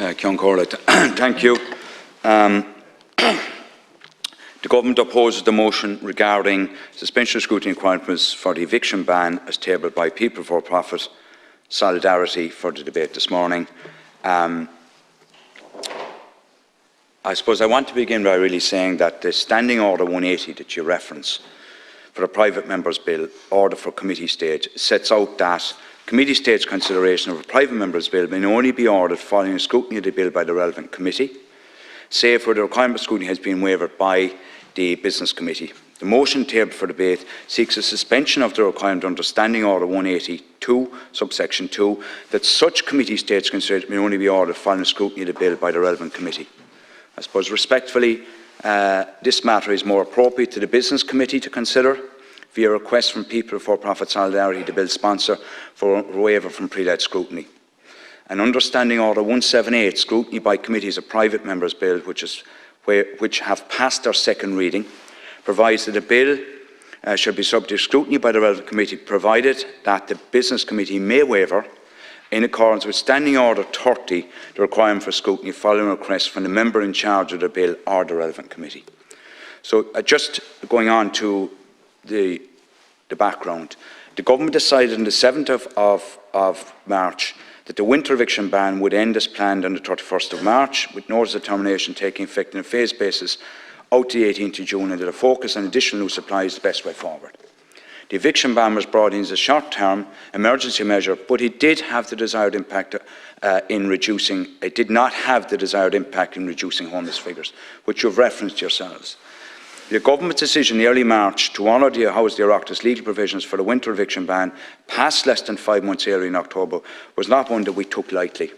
Thank you. The Government opposes the motion regarding suspension of scrutiny requirements for the eviction ban as tabled by People for Profit Solidarity for the debate this morning. I suppose I want to begin by really saying that the Standing Order 180 that you reference for the Private Member's Bill, order for committee stage, sets out that committee stage consideration of a private member's bill may only be ordered following a scrutiny of the bill by the relevant committee, save where the requirement of scrutiny has been waived by the Business Committee. The motion tabled for debate seeks a suspension of the requirement under Standing Order 182, subsection 2, that such committee stage consideration may only be ordered following a scrutiny of the bill by the relevant committee. I suppose respectfully, this matter is more appropriate to the Business Committee to consider via request from People for Profit Solidarity, the bill's sponsor, for a waiver from pre-led scrutiny. And under Standing Order 178, scrutiny by committees of private members' bill which have passed their second reading, provides that a bill shall be subject to scrutiny by the relevant committee, provided that the Business Committee may waiver, in accordance with Standing Order 30, the requirement for scrutiny following a request from the member in charge of the bill or the relevant committee. So just going on to the background, the Government decided on the 7th of March that the winter eviction ban would end as planned on the 31st of March, with notice of termination taking effect on a phased basis out to the 18th of June, and that a focus on additional new supply is the best way forward. The eviction ban was brought in as a short-term emergency measure, but it did have the desired impact in reducing. It did not have the desired impact in reducing homeless figures, which you've referenced yourselves. The Government's decision in early March to honour the Oireachtas legal provisions for the winter eviction ban, passed less than 5 months earlier in October, was not one that we took lightly.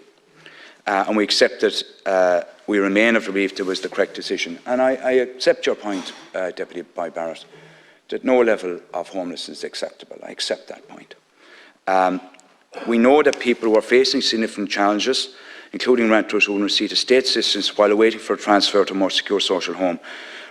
And we accept that we remain of the belief it was the correct decision. And I accept your point, Deputy Barrett, that no level of homelessness is acceptable. I accept that point. We know that people who are facing significant challenges, including renters who will receive state assistance while awaiting for a transfer to a more secure social home,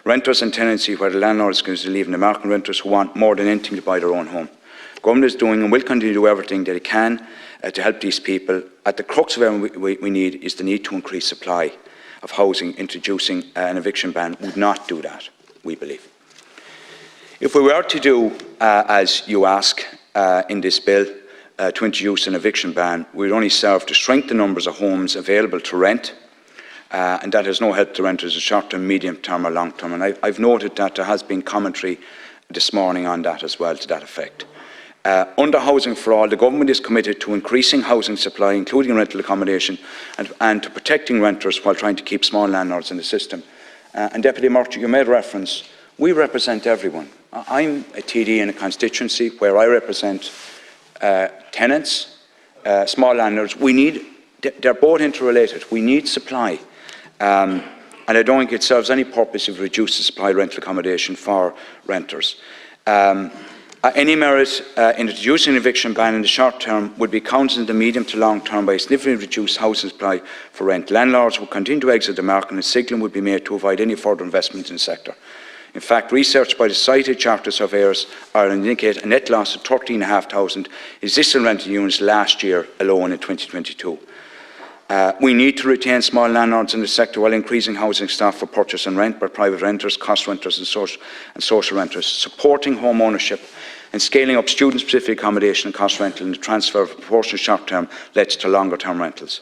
renters and tenancy where the landlord is going to leave, and American renters who want more than anything to buy their own home. The Government is doing and will continue to do everything that it can to help these people. At the crux of everything we need is the need to increase supply of housing. Introducing an eviction ban would not do that, we believe. If we were to do, as you ask in this bill, to introduce an eviction ban, we would only serve to shrink the numbers of homes available to rent, and that has no help to renters in short-term, medium-term or long-term. And I've noted that there has been commentary this morning on that as well, to that effect. Under Housing for All, the Government is committed to increasing housing supply, including rental accommodation, and to protecting renters while trying to keep small landlords in the system. And Deputy Murphy, you made reference, we represent everyone. I'm a TD in a constituency where I represent tenants, small landlords. They're both interrelated. We need supply. And I don't think it serves any purpose if we reduce the supply of rental accommodation for renters. Any merit in introducing an eviction ban in the short term would be countered in the medium to long term by a significantly reduced housing supply for rent. Landlords would continue to exit the market, and a signal would be made to avoid any further investment in the sector. In fact, research by the Society of Chartered Surveyors Ireland indicate a net loss of 13,500 existing rental units last year alone in 2022. We need to retain small landlords in the sector while increasing housing stock for purchase and rent by private renters, cost renters and social renters, supporting home ownership and scaling up student-specific accommodation and cost rental, and the transfer of proportionate short-term lets to longer-term rentals.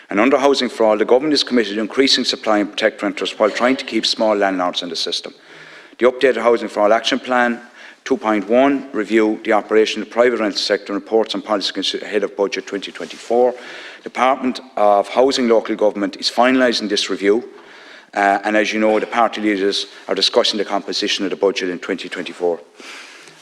And under Housing for All, the Government is committed to increasing supply and protect renters while trying to keep small landlords in the system. The updated Housing for All Action Plan 2.1 review the operation of the private rental sector and reports on policy ahead of Budget 2024. The Department of Housing Local Government is finalising this review, and as you know, the party leaders are discussing the composition of the budget in 2024.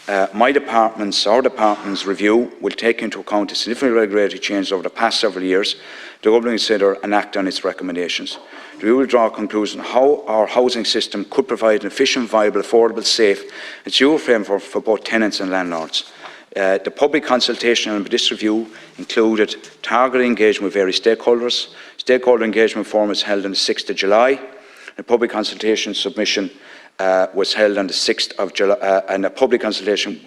Our department's review will take into account the significant regulatory changes over the past several years. The Government will consider and act on its recommendations. The review will draw a conclusion on how our housing system could provide an efficient, viable, affordable, safe and secure framework for both tenants and landlords. The public consultation on this review included targeted engagement with various stakeholders. Stakeholder engagement forum was held on the 6th of July. The public consultation submission was held on the 6th of July, and a public consultation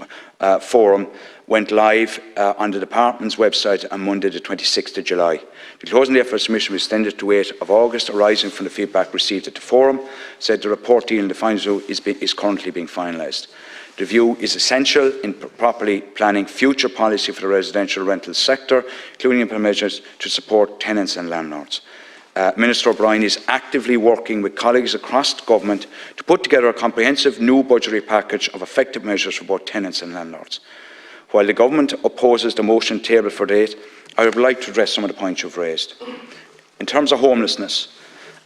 forum went live on the Department's website on Monday the 26th of July. The closing date for submission was extended to 8th of August, arising from the feedback received at the forum. Said the report dealing the fines is currently being finalised. The review is essential in properly planning future policy for the residential rental sector, including implementing measures to support tenants and landlords. Minister O'Brien is actively working with colleagues across the government to put together a comprehensive new budgetary package of effective measures for both tenants and landlords. While the government opposes the motion tabled for date, I would like to address some of the points you've raised. In terms of homelessness,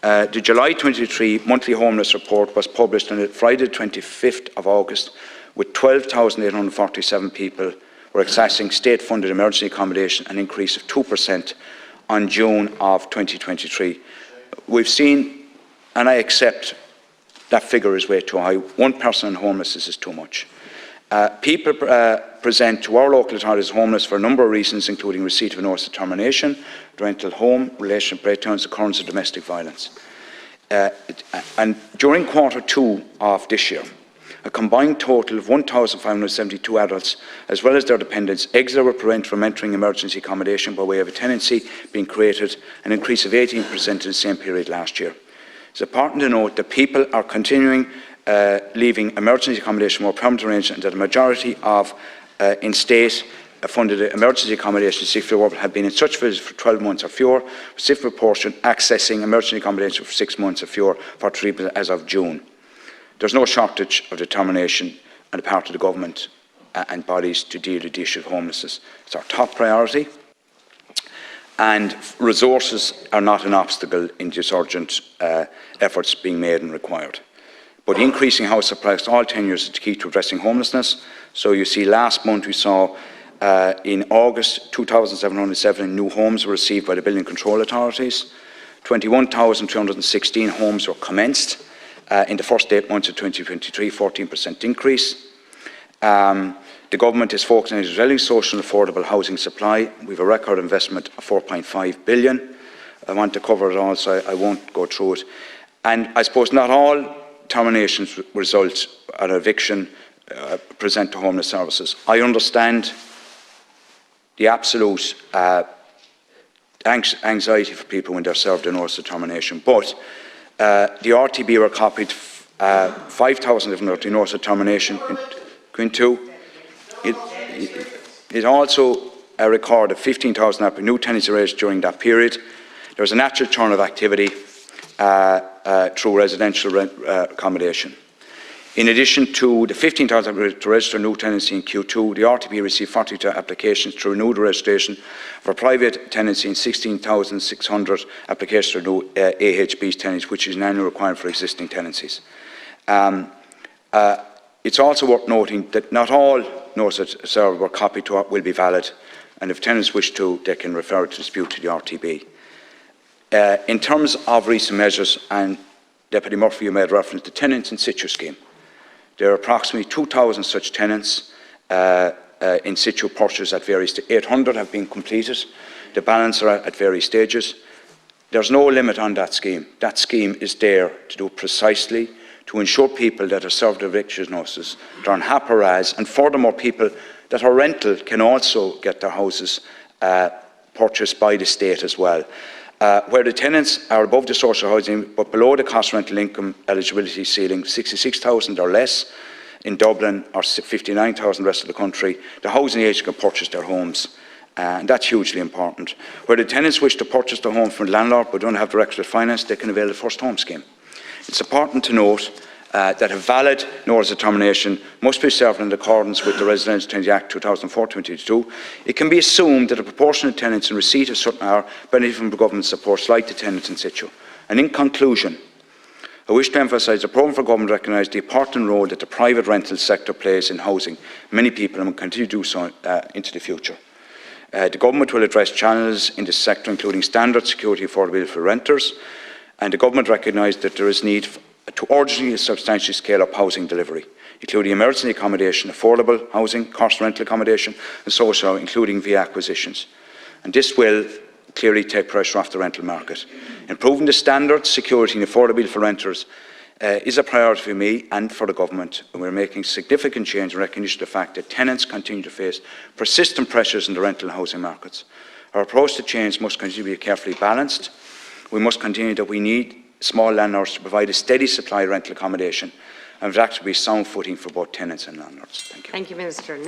the July 23 monthly homeless report was published on Friday 25th of August, with 12,847 people were accessing state-funded emergency accommodation, an increase of 2% on June of 2023. We've seen, and I accept that figure is way too high, one person on homelessness is too much. People present to our local authorities homeless for a number of reasons, including receipt of a notice of termination, rental home, relationship breakdowns, occurrence of domestic violence. And during Q2 of this year, a combined total of 1,572 adults, as well as their dependents, exited or prevented from entering emergency accommodation by way of a tenancy being created, an increase of 18% in the same period last year. It's important to note that people are continuing leaving emergency accommodation more permanent arrangement, and that a majority of in-state funded emergency accommodation have been in such visits for 12 months or fewer, with a significant proportion accessing emergency accommodation for 6 months or fewer for treatment as of June. There's no shortage of determination on the part of the government and bodies to deal with the issue of homelessness. It's our top priority, and resources are not an obstacle in this urgent efforts being made and required. But increasing house prices all tenures is the key to addressing homelessness. So you see, last month we saw in August 2,707 new homes were received by the building control authorities. 21,216 homes were commenced in the first 8 months of 2023, 14% increase. The government is focusing on developing social and affordable housing supply. We have a record investment of 4.5 billion. I want to cover it all, so I won't go through it. And I suppose not all terminations result an eviction present to homeless services. I understand the absolute anxiety for people when they're served a notice of termination, but the RTB were copied 5,000 notice of termination in Q2. It also recorded 15,000 new tenancy raised during that period. There was a natural turn of activity through residential accommodation. In addition to the 15,000 to register new tenancy in Q2, the RTB received 42 applications to renew the registration for private tenancy and 16,600 applications to renew AHB's tenancy, which is an annual requirement for existing tenancies. It's also worth noting that not all notices served were copied to will be valid, and if tenants wish to, they can refer to dispute to the RTB. In terms of recent measures, and Deputy Murphy, you made reference to the tenants in situ scheme. There are approximately 2,000 such tenants in situ purchases at various stages. 800 have been completed. The balance are at various stages. There's no limit on that scheme. That scheme is there to do precisely to ensure people that are served eviction notices, they're on HAPA-RAS, and furthermore people that are rental can also get their houses purchased by the state as well. Where the tenants are above the social housing but below the cost rental income eligibility ceiling, 66,000 or less in Dublin or 59,000 in the rest of the country, the housing agent can purchase their homes. And that's hugely important. Where the tenants wish to purchase the home from the landlord but don't have the requisite finance, they can avail the first home scheme. It's important to note that a valid notice of termination must be served in accordance with the Residential Tenancy Act 2004-22. It can be assumed that a proportion of tenants in receipt of certain hour benefit from government support like the tenants in situ. And in conclusion, I wish to emphasise the programme for government recognises the important role that the private rental sector plays in housing many people and will continue to do so into the future. The government will address challenges in this sector, including standard security and affordability for renters, and the government recognises that there is need to urgently and substantially scale up housing delivery, including emergency accommodation, affordable housing, cost rental accommodation and social, including via acquisitions. And this will clearly take pressure off the rental market. Improving the standards, security and affordability for renters is a priority for me and for the Government, and we're making significant change in recognition of the fact that tenants continue to face persistent pressures in the rental and housing markets. Our approach to change must continue to be carefully balanced. We must continue that we need small landlords to provide a steady supply of rental accommodation, and for that to be sound footing for both tenants and landlords. Thank you. Thank you, Minister.